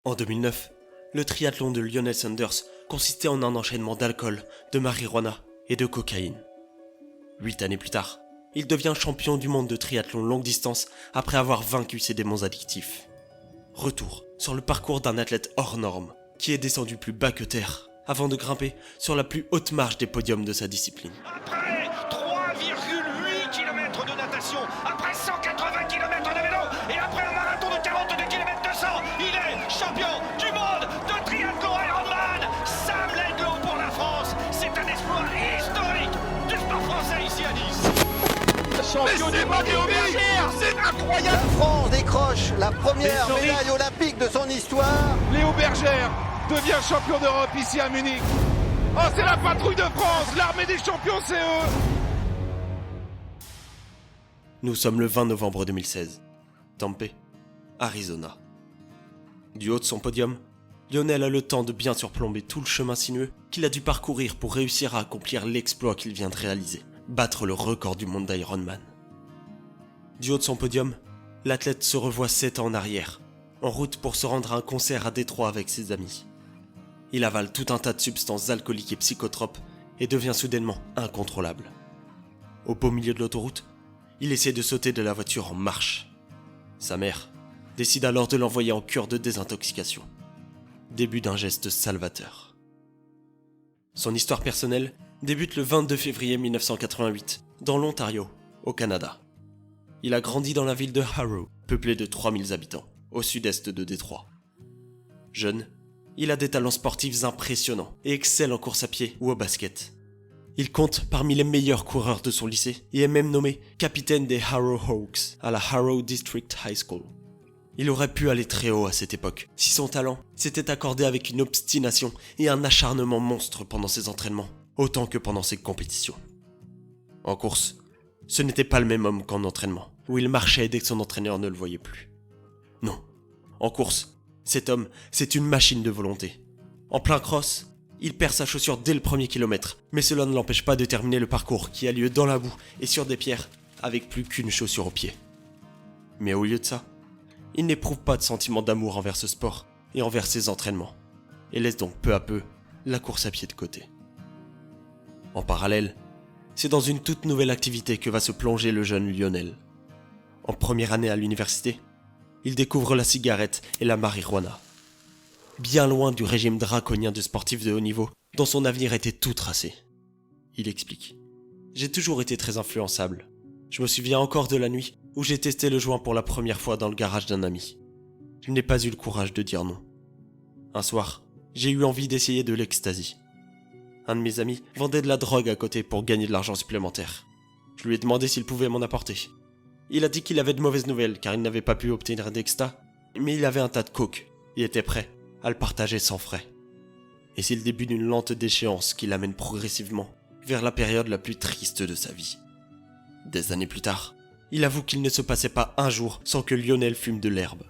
En 2009, le triathlon de Lionel Sanders consistait en un enchaînement d'alcool, de marijuana et de cocaïne. 8 années plus tard, il devient champion du monde de triathlon longue distance après avoir vaincu ses démons addictifs. Retour sur le parcours d'un athlète hors norme, qui est descendu plus bas que terre, avant de grimper sur la plus haute marche des podiums de sa discipline. Après 3,8 km de natation, après 180 km de vélo, et après un marathon de 42 km 200, il est champion du monde de triathlon Ironman. Sam Laidlaw pour la France, c'est un exploit historique du sport français ici à Nice. Champion du monde Léo Bergère, c'est incroyable. La France décroche la première médaille olympique de son histoire. Léo Bergère devient champion d'Europe ici à Munich. Oh, c'est la patrouille de France, l'armée des champions, c'est eux. Nous sommes le 20 novembre 2016. Tempe, Arizona. Du haut de son podium, Lionel a le temps de bien surplomber tout le chemin sinueux qu'il a dû parcourir pour réussir à accomplir l'exploit qu'il vient de réaliser, battre le record du monde d'Ironman. Du haut de son podium, l'athlète se revoit 7 ans en arrière, en route pour se rendre à un concert à Détroit avec ses amis. Il avale tout un tas de substances alcooliques et psychotropes et devient soudainement incontrôlable. Au beau milieu de l'autoroute, il essaie de sauter de la voiture en marche. Sa mère décide alors de l'envoyer en cure de désintoxication. Début d'un geste salvateur. Son histoire personnelle débute le 22 février 1988, dans l'Ontario, au Canada. Il a grandi dans la ville de Harrow, peuplée de 3000 habitants, au sud-est de Détroit. Jeune, il a des talents sportifs impressionnants et excelle en course à pied ou au basket. Il compte parmi les meilleurs coureurs de son lycée et est même nommé capitaine des Harrow Hawks à la Harrow District High School. Il aurait pu aller très haut à cette époque si son talent s'était accordé avec une obstination et un acharnement monstre pendant ses entraînements, autant que pendant ses compétitions. En course, ce n'était pas le même homme qu'en entraînement, où il marchait dès que son entraîneur ne le voyait plus. Non, en course, cet homme, c'est une machine de volonté. En plein cross, il perd sa chaussure dès le premier kilomètre, mais cela ne l'empêche pas de terminer le parcours qui a lieu dans la boue et sur des pierres, avec plus qu'une chaussure au pied. Mais au lieu de ça, il n'éprouve pas de sentiment d'amour envers ce sport et envers ses entraînements, et laisse donc peu à peu la course à pied de côté. En parallèle, c'est dans une toute nouvelle activité que va se plonger le jeune Lionel. En première année à l'université, il découvre la cigarette et la marijuana. Bien loin du régime draconien de sportifs de haut niveau, dont son avenir était tout tracé. Il explique. J'ai toujours été très influençable. Je me souviens encore de la nuit où j'ai testé le joint pour la première fois dans le garage d'un ami. Je n'ai pas eu le courage de dire non. Un soir, j'ai eu envie d'essayer de l'ecstasy. Un de mes amis vendait de la drogue à côté pour gagner de l'argent supplémentaire. Je lui ai demandé s'il pouvait m'en apporter. Il a dit qu'il avait de mauvaises nouvelles car il n'avait pas pu obtenir d'exta, mais il avait un tas de coke et était prêt à le partager sans frais. Et c'est le début d'une lente déchéance qui l'amène progressivement vers la période la plus triste de sa vie. Des années plus tard, il avoue qu'il ne se passait pas un jour sans que Lionel fume de l'herbe.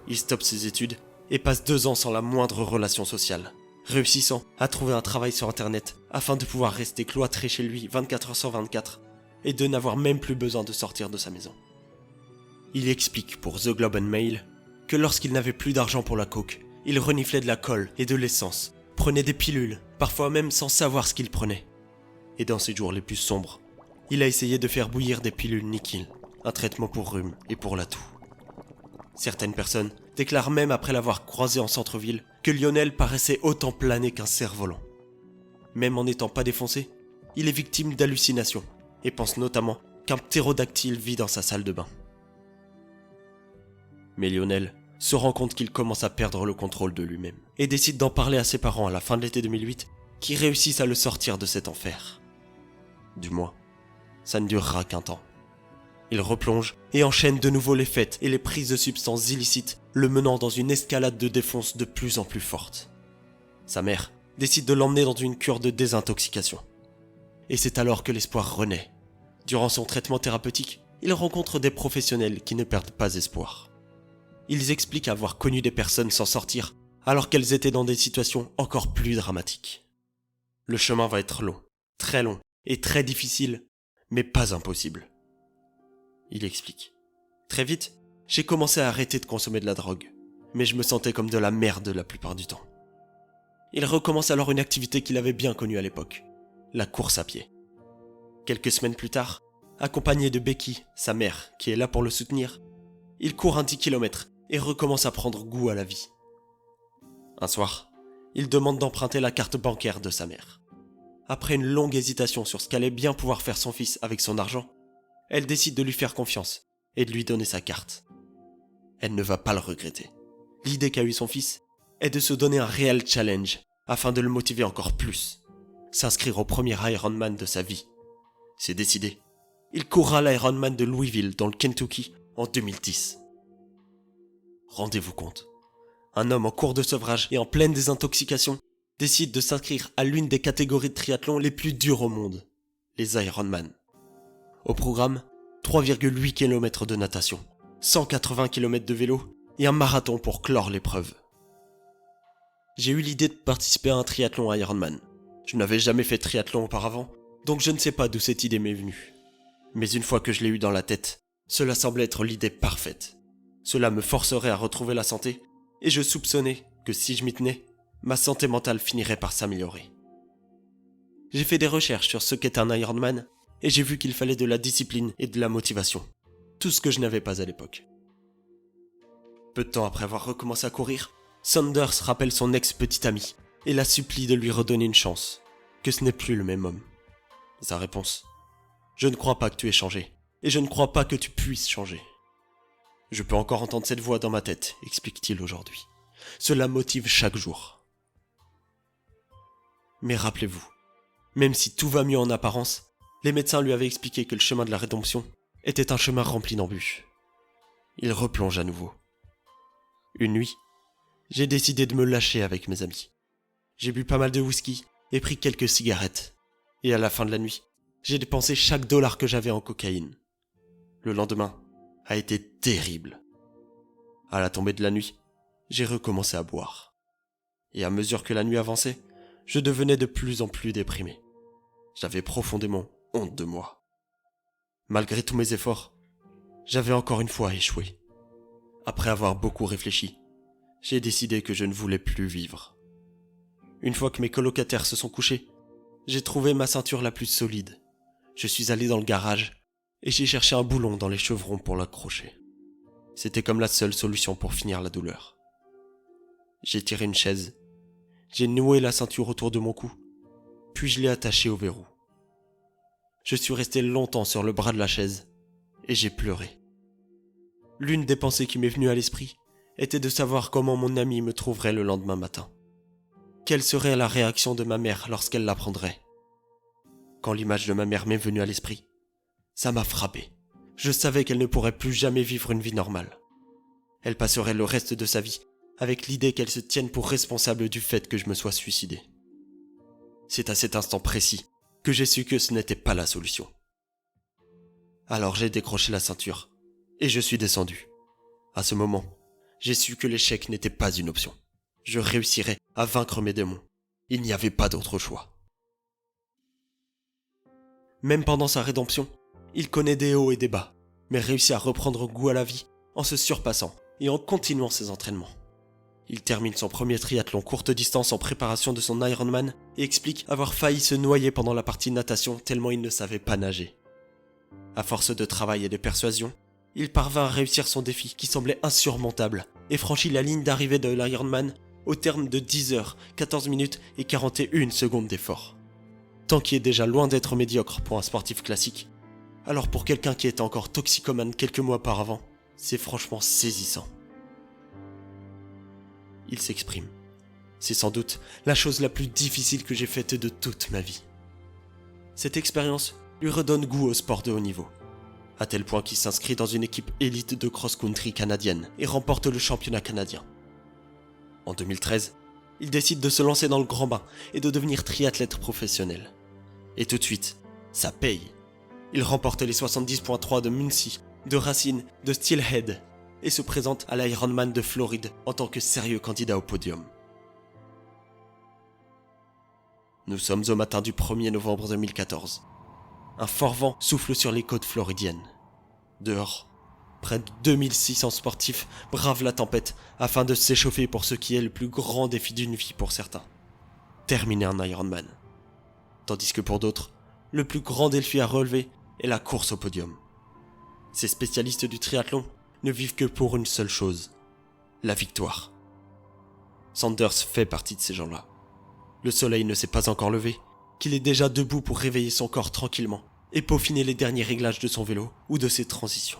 Il stoppe ses études et passe 2 ans sans la moindre relation sociale, réussissant à trouver un travail sur internet afin de pouvoir rester cloîtré chez lui 24 heures sur 24 et de n'avoir même plus besoin de sortir de sa maison. Il explique pour The Globe and Mail que lorsqu'il n'avait plus d'argent pour la coke, il reniflait de la colle et de l'essence, prenait des pilules, parfois même sans savoir ce qu'il prenait. Et dans ses jours les plus sombres, il a essayé de faire bouillir des pilules Nikil, un traitement pour rhume et pour la toux. Certaines personnes déclarent même après l'avoir croisé en centre-ville que Lionel paraissait autant planer qu'un cerf-volant. Même en n'étant pas défoncé, il est victime d'hallucinations et pense notamment qu'un ptérodactyle vit dans sa salle de bain. Mais Lionel se rend compte qu'il commence à perdre le contrôle de lui-même et décide d'en parler à ses parents à la fin de l'été 2008 qui réussissent à le sortir de cet enfer. Du moins, ça ne durera qu'un temps. Il replonge et enchaîne de nouveau les fêtes et les prises de substances illicites, le menant dans une escalade de défonce de plus en plus forte. Sa mère décide de l'emmener dans une cure de désintoxication. Et c'est alors que l'espoir renaît. Durant son traitement thérapeutique, il rencontre des professionnels qui ne perdent pas espoir. Ils expliquent avoir connu des personnes s'en sortir alors qu'elles étaient dans des situations encore plus dramatiques. Le chemin va être long, très long et très difficile, mais pas impossible. Il explique. Très vite, j'ai commencé à arrêter de consommer de la drogue. mais je me sentais comme de la merde la plupart du temps. Il recommence alors une activité qu'il avait bien connue à l'époque, la course à pied. Quelques semaines plus tard, accompagné de Becky, sa mère, qui est là pour le soutenir, il court un 10 km et recommence à prendre goût à la vie. Un soir, il demande d'emprunter la carte bancaire de sa mère. Après une longue hésitation sur ce qu'allait bien pouvoir faire son fils avec son argent, elle décide de lui faire confiance et de lui donner sa carte. Elle ne va pas le regretter. L'idée qu'a eue son fils est de se donner un réel challenge afin de le motiver encore plus. S'inscrire au premier Ironman de sa vie. C'est décidé. Il courra l'Ironman de Louisville dans le Kentucky en 2010. Rendez-vous compte. Un homme en cours de sevrage et en pleine désintoxication décide de s'inscrire à l'une des catégories de triathlon les plus dures au monde, les Ironman. Au programme, 3,8 km de natation, 180 km de vélo et un marathon pour clore l'épreuve. J'ai eu l'idée de participer à un triathlon Ironman. Je n'avais jamais fait de triathlon auparavant, donc je ne sais pas d'où cette idée m'est venue. Mais une fois que je l'ai eue dans la tête, cela semblait être l'idée parfaite. Cela me forcerait à retrouver la santé, et je soupçonnais que si je m'y tenais, ma santé mentale finirait par s'améliorer. J'ai fait des recherches sur ce qu'est un Ironman, et j'ai vu qu'il fallait de la discipline et de la motivation. Tout ce que je n'avais pas à l'époque. Peu de temps après avoir recommencé à courir, Saunders rappelle son ex-petit ami, et la supplie de lui redonner une chance, que ce n'est plus le même homme. Sa réponse: je ne crois pas que tu aies changé, et je ne crois pas que tu puisses changer. Je peux encore entendre cette voix dans ma tête, explique-t-il aujourd'hui. Cela motive chaque jour. Mais rappelez-vous, même si tout va mieux en apparence, les médecins lui avaient expliqué que le chemin de la rédemption était un chemin rempli d'embûches. Il replonge à nouveau. Une nuit, j'ai décidé de me lâcher avec mes amis. J'ai bu pas mal de whisky et pris quelques cigarettes. Et à la fin de la nuit, j'ai dépensé chaque dollar que j'avais en cocaïne. Le lendemain a été terrible. À la tombée de la nuit, j'ai recommencé à boire. Et à mesure que la nuit avançait, je devenais de plus en plus déprimé. J'avais profondément honte de moi. Malgré tous mes efforts, j'avais encore une fois échoué. Après avoir beaucoup réfléchi, j'ai décidé que je ne voulais plus vivre. Une fois que mes colocataires se sont couchés, j'ai trouvé ma ceinture la plus solide. Je suis allé dans le garage et j'ai cherché un boulon dans les chevrons pour l'accrocher. C'était comme la seule solution pour finir la douleur. J'ai tiré une chaise, j'ai noué la ceinture autour de mon cou, puis je l'ai attachée au verrou. Je suis resté longtemps sur le bras de la chaise et j'ai pleuré. L'une des pensées qui m'est venue à l'esprit était de savoir comment mon ami me trouverait le lendemain matin. Quelle serait la réaction de ma mère lorsqu'elle l'apprendrait? Quand l'image de ma mère m'est venue à l'esprit, ça m'a frappé. Je savais qu'elle ne pourrait plus jamais vivre une vie normale. Elle passerait le reste de sa vie avec l'idée qu'elle se tienne pour responsable du fait que je me sois suicidé. C'est à cet instant précis que j'ai su que ce n'était pas la solution. Alors j'ai décroché la ceinture et je suis descendu. À ce moment, j'ai su que l'échec n'était pas une option. Je réussirais à vaincre mes démons. Il n'y avait pas d'autre choix. Même pendant sa rédemption, il connaît des hauts et des bas, mais réussit à reprendre goût à la vie en se surpassant et en continuant ses entraînements. Il termine son premier triathlon courte distance en préparation de son Ironman et explique avoir failli se noyer pendant la partie natation tellement il ne savait pas nager. À force de travail et de persuasion, il parvint à réussir son défi qui semblait insurmontable et franchit la ligne d'arrivée de l'Ironman au terme de 10 heures, 14 minutes et 41 secondes d'effort. Temps qui est déjà loin d'être médiocre pour un sportif classique. Alors pour quelqu'un qui était encore toxicomane quelques mois auparavant, c'est franchement saisissant. Il s'exprime. C'est sans doute la chose la plus difficile que j'ai faite de toute ma vie. Cette expérience lui redonne goût au sport de haut niveau, à tel point qu'il s'inscrit dans une équipe élite de cross-country canadienne et remporte le championnat canadien. En 2013, il décide de se lancer dans le grand bain et de devenir triathlète professionnel. Et tout de suite, ça paye. Il remporte les 70.3 de Muncie, de Racine, de Steelhead et se présente à l'Ironman de Floride en tant que sérieux candidat au podium. Nous sommes au matin du 1er novembre 2014. Un fort vent souffle sur les côtes floridiennes. Dehors, Près de 2600 sportifs bravent la tempête afin de s'échauffer pour ce qui est le plus grand défi d'une vie pour certains. Terminer un Ironman. Tandis que pour d'autres, le plus grand défi à relever est la course au podium. Ces spécialistes du triathlon ne vivent que pour une seule chose, la victoire. Sanders fait partie de ces gens-là. Le soleil ne s'est pas encore levé, qu'il est déjà debout pour réveiller son corps tranquillement et peaufiner les derniers réglages de son vélo ou de ses transitions.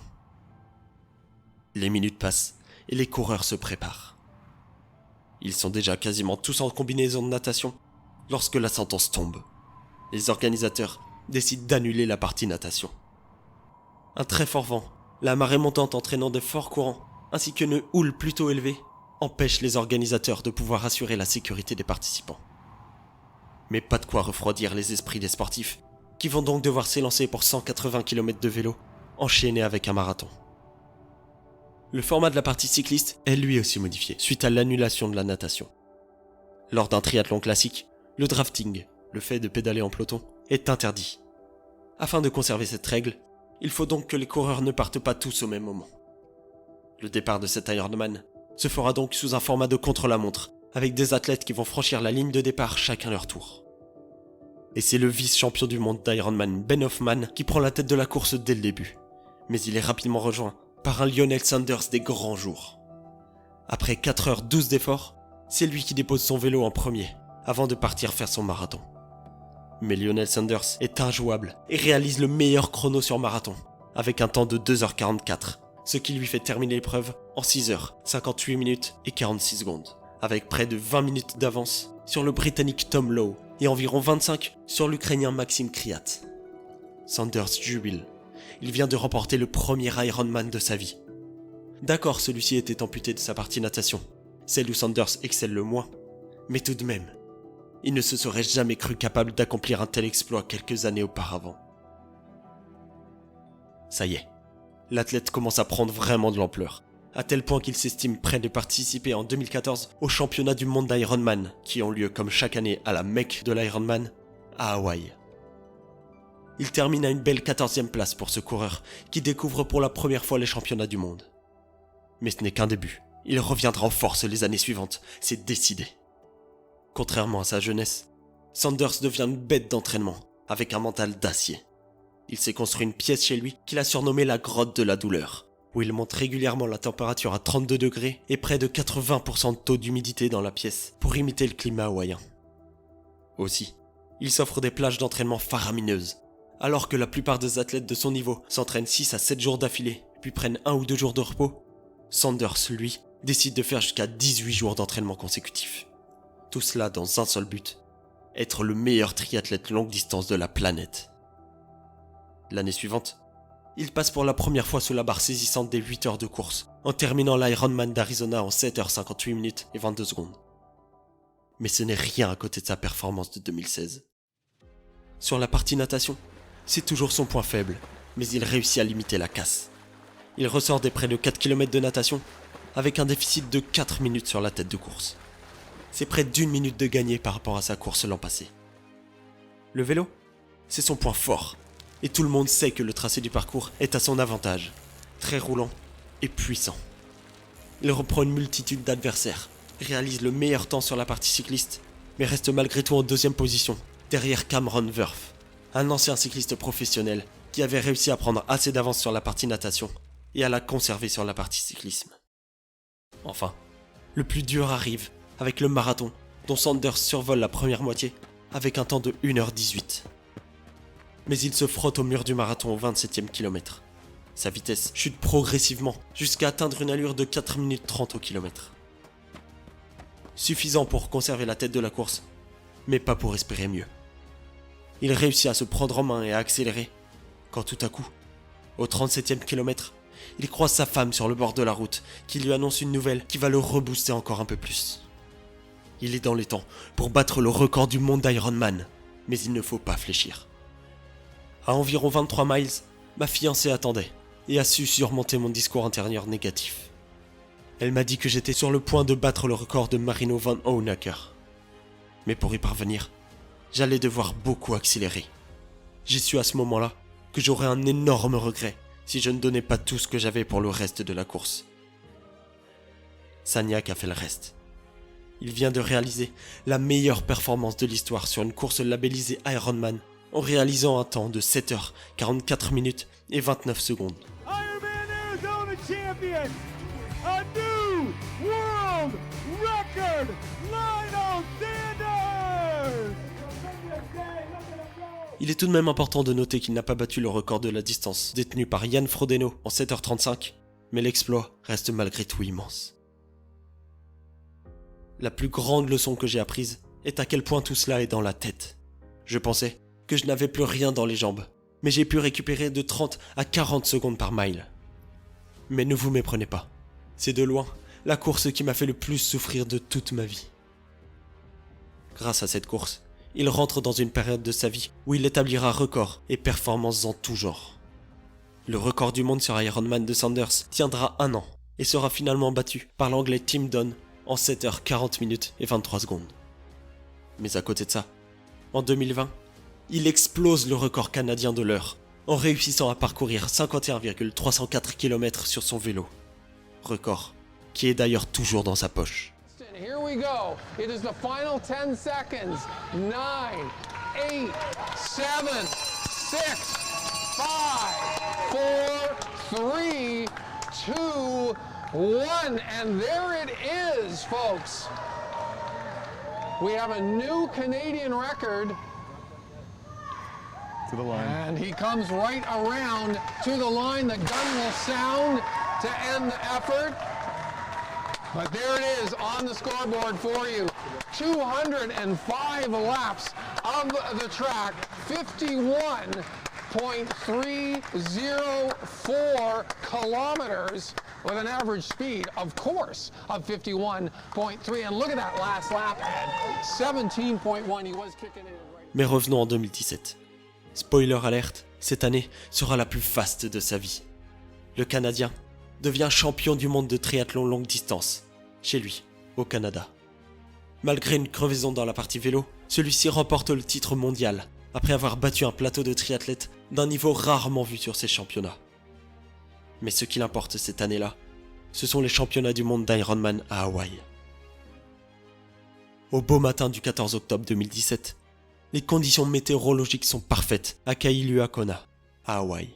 Les minutes passent et les coureurs se préparent. Ils sont déjà quasiment tous en combinaison de natation lorsque la sentence tombe. Les organisateurs décident d'annuler la partie natation. Un très fort vent, la marée montante entraînant de forts courants, ainsi qu'une houle plutôt élevée, empêchent les organisateurs de pouvoir assurer la sécurité des participants. Mais pas de quoi refroidir les esprits des sportifs, qui vont donc devoir s'élancer pour 180 km de vélo, enchaînés avec un marathon. Le format de la partie cycliste est lui aussi modifié, suite à l'annulation de la natation. Lors d'un triathlon classique, le drafting, le fait de pédaler en peloton, est interdit. Afin de conserver cette règle, il faut donc que les coureurs ne partent pas tous au même moment. Le départ de cet Ironman se fera donc sous un format de contre-la-montre, avec des athlètes qui vont franchir la ligne de départ chacun leur tour. Et c'est le vice-champion du monde d'Ironman Ben Hoffman qui prend la tête de la course dès le début. Mais il est rapidement rejoint par un Lionel Sanders des grands jours. Après 4h12 d'efforts, c'est lui qui dépose son vélo en premier, avant de partir faire son marathon. Mais Lionel Sanders est injouable et réalise le meilleur chrono sur marathon, avec un temps de 2h44, ce qui lui fait terminer l'épreuve en 6h, 58 minutes et 46 secondes, avec près de 20 minutes d'avance sur le Britannique Tom Lowe et environ 25 sur l'Ukrainien Maxime Kriat. Sanders jubile. Il vient de remporter le premier Ironman de sa vie. D'accord, celui-ci était amputé de sa partie natation, celle où Sanders excelle le moins, mais tout de même, il ne se serait jamais cru capable d'accomplir un tel exploit quelques années auparavant. Ça y est, l'athlète commence à prendre vraiment de l'ampleur, à tel point qu'il s'estime prêt de participer en 2014 au championnat du monde d'Ironman, qui ont lieu comme chaque année à la Mecque de l'Ironman, à Hawaï. Il termine à une belle 14e place pour ce coureur, qui découvre pour la première fois les championnats du monde. Mais ce n'est qu'un début, il reviendra en force les années suivantes, c'est décidé. Contrairement à sa jeunesse, Sanders devient une bête d'entraînement, avec un mental d'acier. Il s'est construit une pièce chez lui qu'il a surnommée la grotte de la douleur, où il monte régulièrement la température à 32 degrés et près de 80% de taux d'humidité dans la pièce pour imiter le climat hawaïen. Aussi, il s'offre des plages d'entraînement faramineuses, alors que la plupart des athlètes de son niveau s'entraînent 6 à 7 jours d'affilée, puis prennent 1 ou 2 jours de repos. Sanders, lui, décide de faire jusqu'à 18 jours d'entraînement consécutifs. Tout cela dans un seul but, être le meilleur triathlète longue distance de la planète. L'année suivante, il passe pour la première fois sous la barre saisissante des 8 heures de course, en terminant l'Ironman d'Arizona en 7h58 minutes et 22 secondes. Mais ce n'est rien à côté de sa performance de 2016. Sur la partie natation, c'est toujours son point faible, mais il réussit à limiter la casse. Il ressort des près de 4 km de natation, avec un déficit de 4 minutes sur la tête de course. C'est près d'1 minute de gagné par rapport à sa course l'an passé. Le vélo, c'est son point fort, et tout le monde sait que le tracé du parcours est à son avantage, très roulant et puissant. Il reprend une multitude d'adversaires, réalise le meilleur temps sur la partie cycliste, mais reste malgré tout en 2e position, derrière Cameron Wurf, un ancien cycliste professionnel qui avait réussi à prendre assez d'avance sur la partie natation et à la conserver sur la partie cyclisme. Enfin, le plus dur arrive avec le marathon, dont Sanders survole la première moitié avec un temps de 1h18. Mais il se frotte au mur du marathon au 27e kilomètre. Sa vitesse chute progressivement jusqu'à atteindre une allure de 4 minutes 30 au kilomètre. Suffisant pour conserver la tête de la course, mais pas pour espérer mieux. Il réussit à se prendre en main et à accélérer, quand tout à coup, au 37e kilomètre, il croise sa femme sur le bord de la route, qui lui annonce une nouvelle qui va le rebooster encore un peu plus. Il est dans les temps pour battre le record du monde d'Ironman, mais il ne faut pas fléchir. À environ 23 miles, ma fiancée attendait et a su surmonter mon discours intérieur négatif. Elle m'a dit que j'étais sur le point de battre le record de Marino van Hoenacker. Mais pour y parvenir, j'allais devoir beaucoup accélérer. J'ai su à ce moment-là que j'aurais un énorme regret si je ne donnais pas tout ce que j'avais pour le reste de la course. Sagnac a fait le reste. Il vient de réaliser la meilleure performance de l'histoire sur une course labellisée Ironman en réalisant un temps de 7 heures, 44 minutes et 29 secondes. Ironman Arizona champion, a new world record, Lionel Sanders! Il est tout de même important de noter qu'il n'a pas battu le record de la distance détenu par Jan Frodeno en 7h35, mais l'exploit reste malgré tout immense. La plus grande leçon que j'ai apprise est à quel point tout cela est dans la tête. Je pensais que je n'avais plus rien dans les jambes, mais j'ai pu récupérer de 30 à 40 secondes par mile. Mais ne vous méprenez pas, c'est de loin la course qui m'a fait le plus souffrir de toute ma vie. Grâce à cette course, il rentre dans une période de sa vie où il établira records et performances en tout genre. Le record du monde sur Ironman de Sanders tiendra 1 an et sera finalement battu par l'anglais Tim Donne en 7 heures 40 minutes et 23 secondes. Mais à côté de ça, en 2020, il explose le record canadien de l'heure en réussissant à parcourir 51,304 km sur son vélo. Record qui est d'ailleurs toujours dans sa poche. Here we go. It is the final 10 seconds. 9, 8, 7, 6, 5, 4, 3, 2, 1. And there it is, folks. We have a new Canadian record. To the line. And he comes right around to the line. The gun will sound to end the effort. But there it is on the scoreboard for you. 205 laps of the track, 51.304 kilometers with an average speed, of course, of 51.3. And look at that last lap, Ed. 17.1. He was kicking in right. Mais revenons en 2017. Spoiler alerte, cette année sera la plus faste de sa vie. Le Canadien devient champion du monde de triathlon longue distance, chez lui, au Canada. Malgré une crevaison dans la partie vélo, celui-ci remporte le titre mondial, après avoir battu un plateau de triathlètes d'un niveau rarement vu sur ces championnats. Mais ce qu'il importe cette année-là, ce sont les championnats du monde d'Ironman à Hawaï. Au beau matin du 14 octobre 2017, les conditions météorologiques sont parfaites à Kailua-Kona, à Hawaï.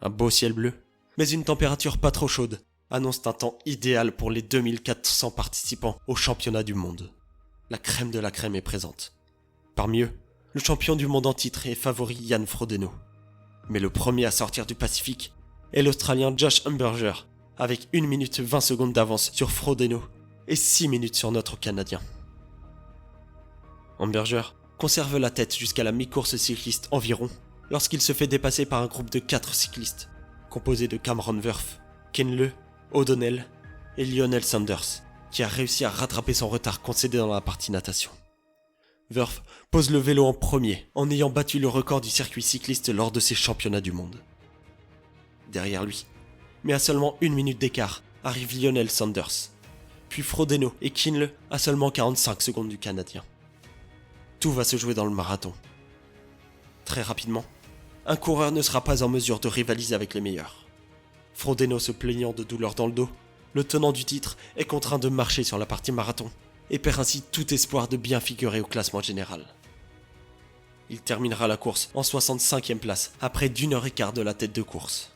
Un beau ciel bleu, mais une température pas trop chaude annonce un temps idéal pour les 2400 participants au championnat du monde. La crème de la crème est présente. Parmi eux, le champion du monde en titre et favori Jan Frodeno. Mais le premier à sortir du Pacifique est l'Australien Josh Humberger, avec 1 minute 20 secondes d'avance sur Frodeno et 6 minutes sur notre Canadien. Humberger conserve la tête jusqu'à la mi-course cycliste environ, lorsqu'il se fait dépasser par un groupe de 4 cyclistes, composé de Cameron Wurf, Ken Le, O'Donnell et Lionel Sanders, qui a réussi à rattraper son retard concédé dans la partie natation. Wurf pose le vélo en premier, en ayant battu le record du circuit cycliste lors de ses championnats du monde. Derrière lui, mais à seulement 1 minute d'écart, arrive Lionel Sanders, puis Frodeno et Kinle à seulement 45 secondes du Canadien. Tout va se jouer dans le marathon. Très rapidement, un coureur ne sera pas en mesure de rivaliser avec les meilleurs. Frodeno se plaignant de douleurs dans le dos, le tenant du titre est contraint de marcher sur la partie marathon et perd ainsi tout espoir de bien figurer au classement général. Il terminera la course en 65e place après d'1h15 de la tête de course.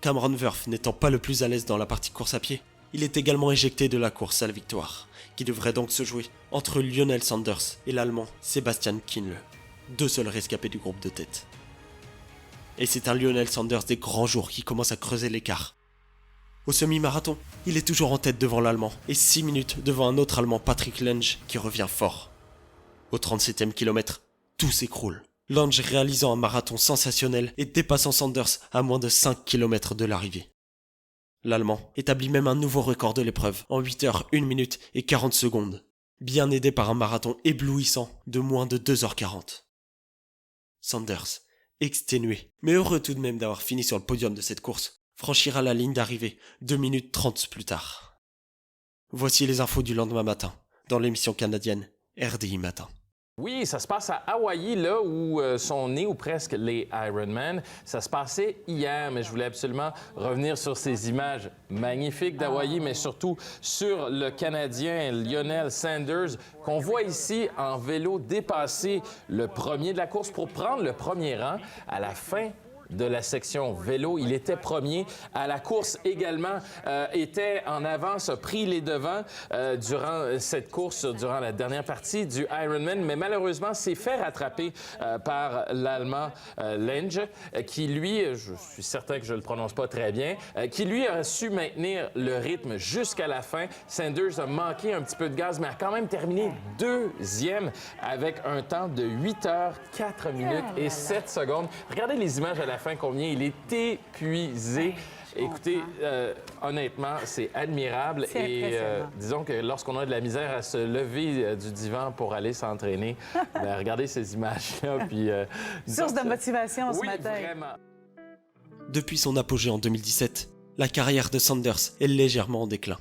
Cameron Wurf n'étant pas le plus à l'aise dans la partie course à pied, il est également éjecté de la course à la victoire, qui devrait donc se jouer entre Lionel Sanders et l'Allemand Sebastian Kienle, 2 seuls rescapés du groupe de tête. Et c'est un Lionel Sanders des grands jours qui commence à creuser l'écart. Au semi-marathon, il est toujours en tête devant l'Allemand et 6 minutes devant un autre Allemand, Patrick Lange, qui revient fort. Au 37e kilomètre, tout s'écroule, Lange réalisant un marathon sensationnel et dépassant Sanders à moins de 5 km de l'arrivée. L'Allemand établit même un nouveau record de l'épreuve en 8 heures 1 minute et 40 secondes, bien aidé par un marathon éblouissant de moins de 2h40. Sanders, exténué, mais heureux tout de même d'avoir fini sur le podium de cette course, franchira la ligne d'arrivée 2 minutes 30 plus tard. Voici les infos du lendemain matin, dans l'émission canadienne RDI Matin. Oui, ça se passe à Hawaï, là où sont nés ou presque les Ironman. Ça se passait hier, mais je voulais absolument revenir sur ces images magnifiques d'Hawaï, mais surtout sur le Canadien Lionel Sanders, qu'on voit ici en vélo dépasser le premier de la course pour prendre le premier rang à la fin de la section vélo. Il était premier. À la course également, était en avance, a pris les devants durant cette course, durant la dernière partie du Ironman, mais malheureusement s'est fait rattraper par l'Allemand Lange, qui lui, je suis certain que je ne le prononce pas très bien, qui lui a su maintenir le rythme jusqu'à la fin. Sanders a manqué un petit peu de gaz, mais a quand même terminé deuxième avec un temps de 8 heures, 4 minutes et 7 secondes. Regardez les images à la fin, combien il est épuisé. Écoutez, honnêtement, c'est admirable. Et disons que lorsqu'on a de la misère à se lever du divan pour aller s'entraîner, regardez ces images-là. Puis, source de motivation ce matin. Oui, vraiment. Depuis son apogée en 2017, la carrière de Sanders est légèrement en déclin.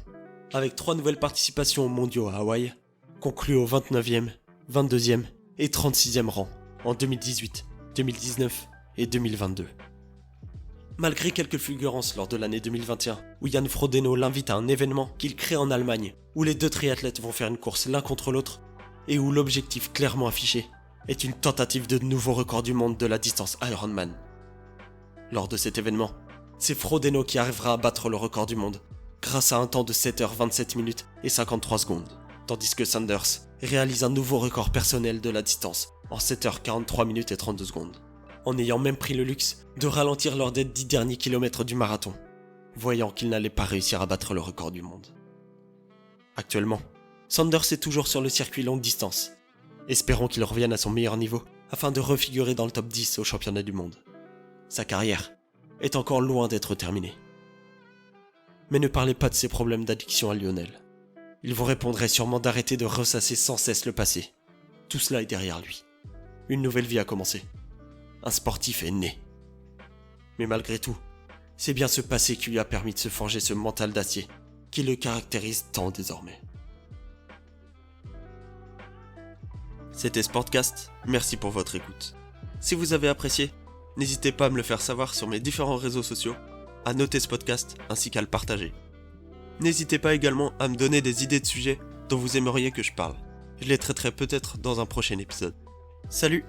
Avec 3 nouvelles participations aux mondiaux à Hawaï, conclues au 29e, 22e et 36e rang en 2018, 2019 et 2022. Malgré quelques fulgurances lors de l'année 2021, où Jan Frodeno l'invite à un événement qu'il crée en Allemagne, où les deux triathlètes vont faire une course l'un contre l'autre, et où l'objectif clairement affiché est une tentative de nouveau record du monde de la distance Ironman. Lors de cet événement, c'est Frodeno qui arrivera à battre le record du monde, grâce à un temps de 7h27 minutes et 53 secondes, tandis que Sanders réalise un nouveau record personnel de la distance en 7h43 minutes et 32 secondes. En ayant même pris le luxe de ralentir lors des 10 derniers kilomètres du marathon, voyant qu'il n'allait pas réussir à battre le record du monde. Actuellement, Sanders est toujours sur le circuit longue distance. Espérons qu'il revienne à son meilleur niveau afin de refigurer dans le top 10 au championnat du monde. Sa carrière est encore loin d'être terminée. Mais ne parlez pas de ses problèmes d'addiction à Lionel. Il vous répondrait sûrement d'arrêter de ressasser sans cesse le passé. Tout cela est derrière lui. Une nouvelle vie a commencé. Un sportif est né. Mais malgré tout, c'est bien ce passé qui lui a permis de se forger ce mental d'acier qui le caractérise tant désormais. C'était Sportcast, merci pour votre écoute. Si vous avez apprécié, n'hésitez pas à me le faire savoir sur mes différents réseaux sociaux, à noter ce podcast ainsi qu'à le partager. N'hésitez pas également à me donner des idées de sujets dont vous aimeriez que je parle. Je les traiterai peut-être dans un prochain épisode. Salut!